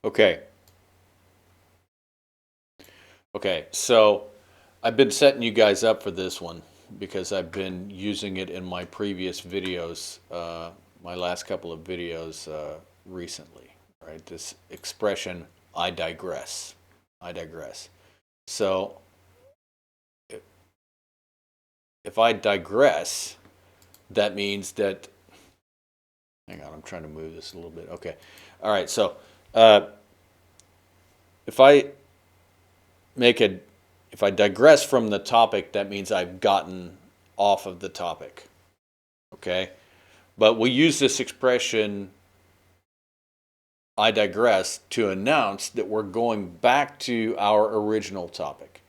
Okay. Okay, so I've been setting you guys up for this one because I've been using it in my previous videos, my last couple of videos recently, right? This expression, I digress. I digress. So if I digress, that means that, hang on, I'm trying to move this a little bit. Okay. All right, so uh, if I make a if I digress from the topic, that means I've gotten off of the topic. Okay? But we use this expression, I digress, to announce that we're going back to our original topic.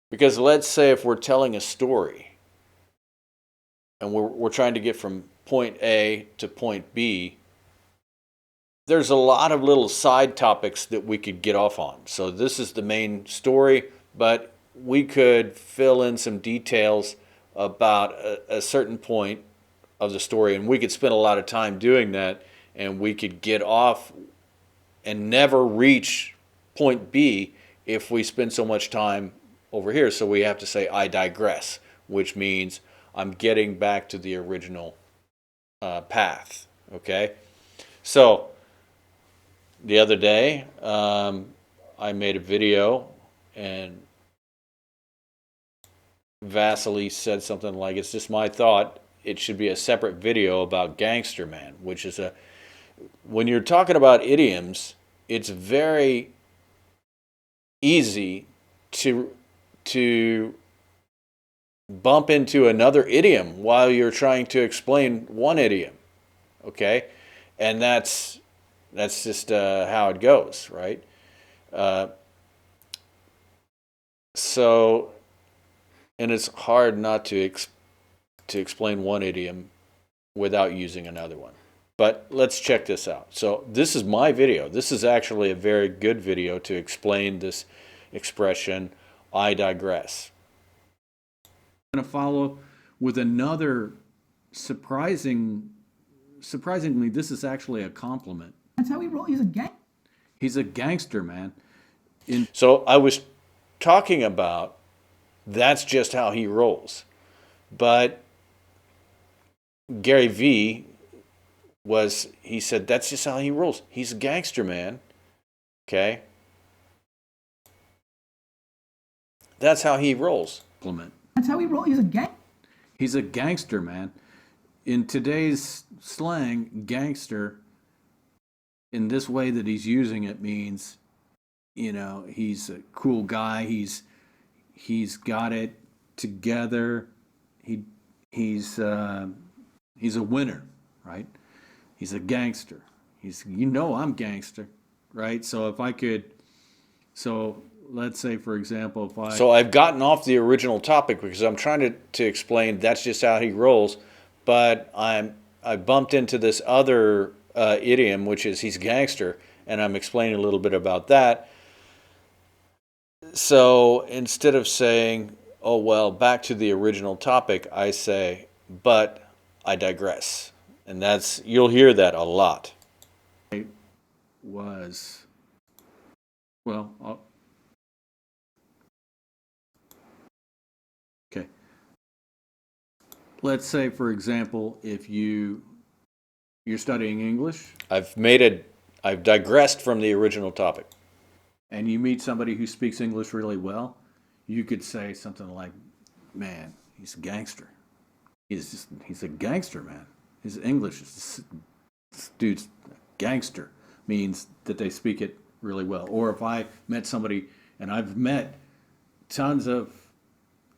Because let's say if we're telling a story and we're trying to get from point A to point B, there's a lot of little side topics that we could get off on. So this is the main story, but we could fill in some details about a certain point of the story, and we could spend a lot of time doing that, and we could get off and never reach point B if we spend so much time over here. So we have to say, I digress, which means I'm getting back to the original path. Okay? So the other day, I made a video, and Vasily said something like, it's just my thought, it should be a separate video about Gangster Man, which is when you're talking about idioms, it's very easy to bump into another idiom while you're trying to explain one idiom, okay? And that's just how it goes, right? Uh, so, and it's hard not to explain one idiom without using another one. But let's check this out. So this is my video. This is actually a very good video to explain this expression, I digress. I'm going to follow with another surprisingly, this is actually a compliment. That's how he rolls. He's a gangster, man. So I was talking about that's just how he rolls. But Gary V he said that's just how he rolls. He's a gangster, man. Okay? That's how he rolls. Compliment. That's how he rolls. He's a gangster, man. In today's slang, gangster, in this way that he's using it, means, you know, he's a cool guy. He's got it together. He's a winner, right? He's a gangster. I'm gangster, right? So let's say, for example, So I've gotten off the original topic because I'm trying to explain that's just how he rolls, but I bumped into this other idiom, which is he's gangster, and I'm explaining a little bit about that. So instead of saying, oh, well, back to the original topic, I say, but I digress. And you'll hear that a lot. Okay. Let's say, for example, if you're studying English. I've digressed from the original topic. And you meet somebody who speaks English really well, you could say something like, man, he's a gangster. He's a gangster, man. His English, this dude's gangster, means that they speak it really well. Or if I met somebody, and I've met tons of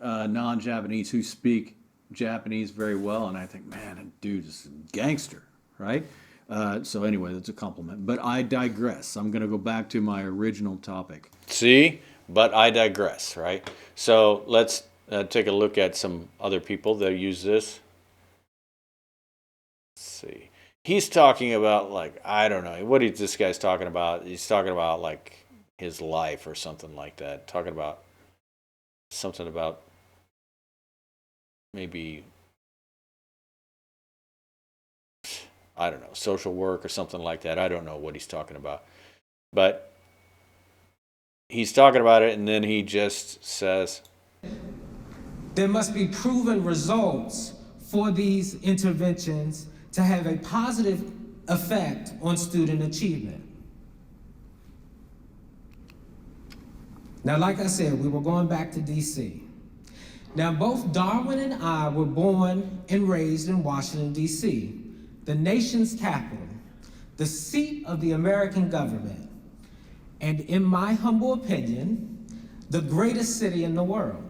non-Japanese who speak Japanese very well, and I think, man, that dude is a gangster, right? So anyway, that's a compliment. But I digress. I'm going to go back to my original topic. See? But I digress, right? So let's take a look at some other people that use this. Let's see. He's talking about, like, I don't know. What is this guy's talking about? He's talking about, like, his life or something like that. Talking about something about maybe, I don't know, social work or something like that. I don't know what he's talking about. But he's talking about it, and then he just says, there must be proven results for these interventions to have a positive effect on student achievement. Now, like I said, we were going back to DC. Now, both Darwin and I were born and raised in Washington, DC, the nation's capital, the seat of the American government, and in my humble opinion, the greatest city in the world.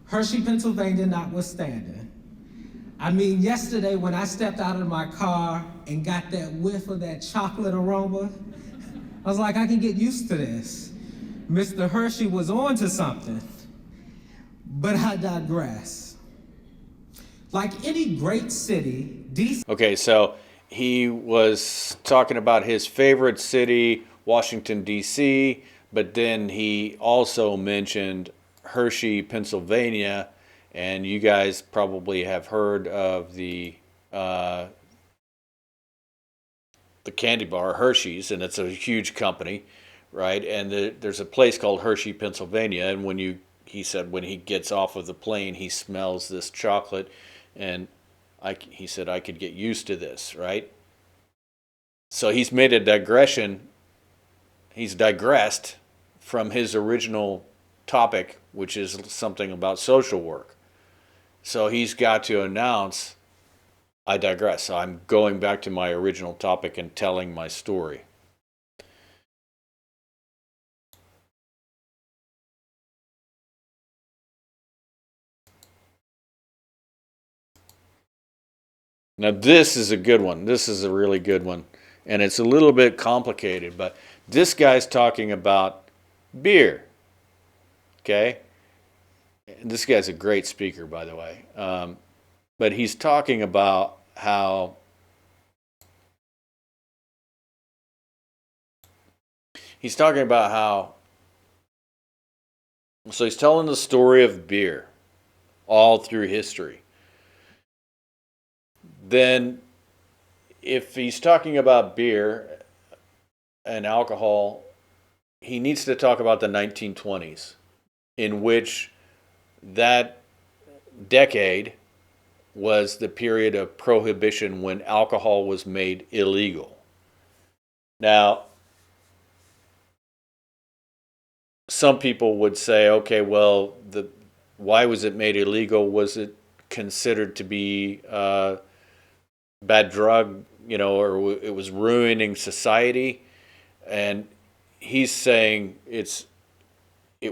Hershey, Pennsylvania notwithstanding. I mean, yesterday when I stepped out of my car and got that whiff of that chocolate aroma, I was like, I can get used to this. Mr. Hershey was on to something. But I digress. Like any great city, DC. okay, so he was talking about his favorite city, Washington, D.C., but then he also mentioned Hershey, Pennsylvania, and you guys probably have heard of the candy bar Hershey's, and it's a huge company, right? And there's a place called Hershey, Pennsylvania, and he said when he gets off of the plane, he smells this chocolate, and he said I could get used to this, right? So he's made a digression. He's digressed from his original topic, which is something about social work. So he's got to announce, I digress. So I'm going back to my original topic and telling my story. Now this is a good one. This is a really good one. And it's a little bit complicated, but this guy's talking about beer. Okay? And this guy's a great speaker, by the way. But he's talking about how so he's telling the story of beer all through history. Then if he's talking about beer and alcohol, he needs to talk about the 1920s, in which that decade was the period of prohibition when alcohol was made illegal. Now, some people would say, okay, well, why was it made illegal? Was it considered to be a bad drug, or it was ruining society? And he's saying it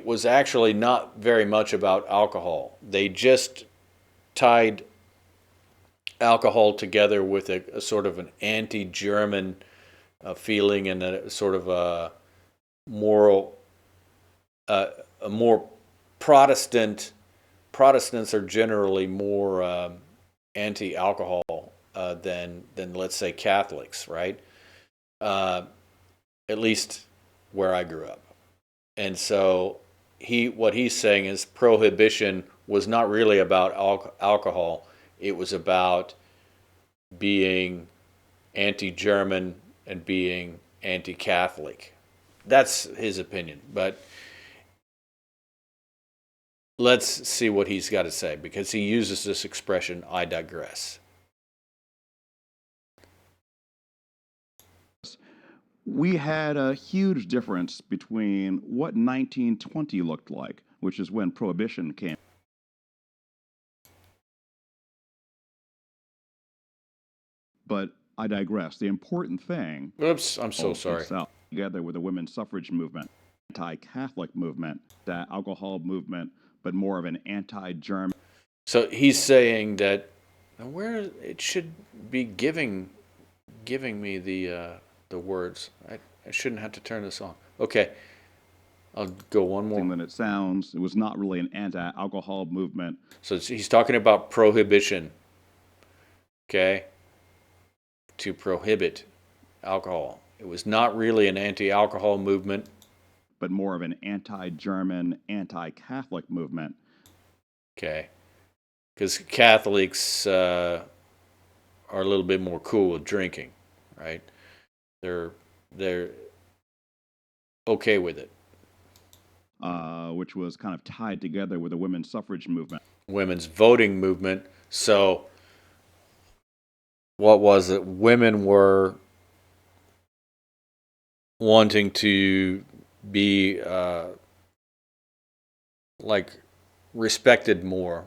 was actually not very much about alcohol. They just tied alcohol together with a sort of an anti-German feeling and a sort of a moral, a more Protestant. Protestants are generally more anti-alcohol than let's say Catholics, right? At least where I grew up. And so what he's saying is prohibition was not really about alcohol. It was about being anti-German and being anti-Catholic. That's his opinion. But let's see what he's got to say, because he uses this expression, I digress. We had a huge difference between what 1920 looked like, which is when Prohibition came. But I digress. The important thing. Oops, I'm so sorry. Itself, together with the women's suffrage movement, anti-Catholic movement, the alcohol movement, but more of an anti-German. So he's saying that where it should be giving me the words. I shouldn't have to turn this on. Okay, I'll go one more. Than it sounds. It was not really an anti-alcohol movement. So he's talking about prohibition. Okay, to prohibit alcohol. It was not really an anti-alcohol movement, but more of an anti-German, anti-Catholic movement. Okay, because Catholics are a little bit more cool with drinking, right? They're okay with it. which was kind of tied together with the women's suffrage movement. Women's voting movement. So what was it? Women were wanting to be like respected more,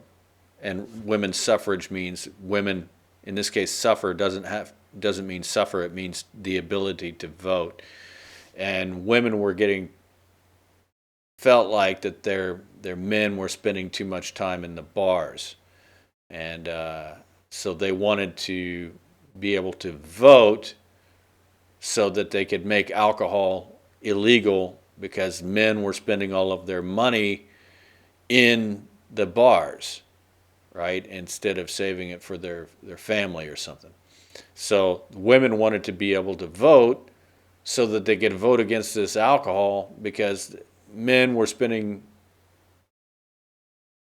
and women's suffrage means women, in this case suffer doesn't mean suffer, it means the ability to vote. And women were felt like that their men were spending too much time in the bars, and so they wanted to be able to vote so that they could make alcohol illegal, because men were spending all of their money in the bars, right, instead of saving it for their family or something. So women wanted to be able to vote so that they could vote against this alcohol, because men were spending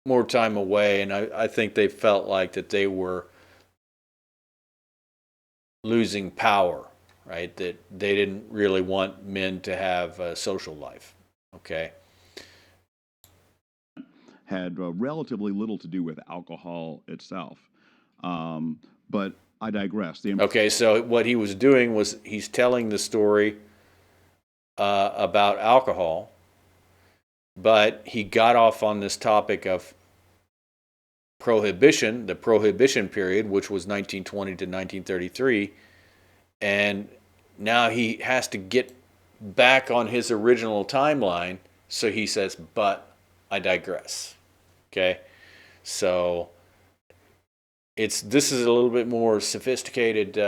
more time away, and I think they felt like that they were losing power, right? That they didn't really want men to have a social life. Okay. Had relatively little to do with alcohol itself. But I digress. Okay, so what he was doing was he's telling the story about alcohol, but he got off on this topic of prohibition, the prohibition period, which was 1920 to 1933, and now he has to get back on his original timeline, so he says, but I digress. Okay, so this is a little bit more sophisticated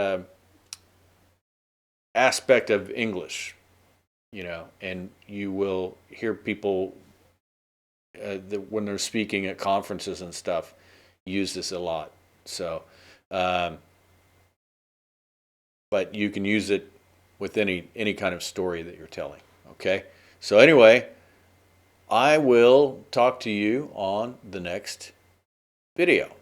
aspect of English, and you will hear people when they're speaking at conferences and stuff use this a lot. So, but you can use it with any kind of story that you're telling. Okay. So anyway, I will talk to you on the next video.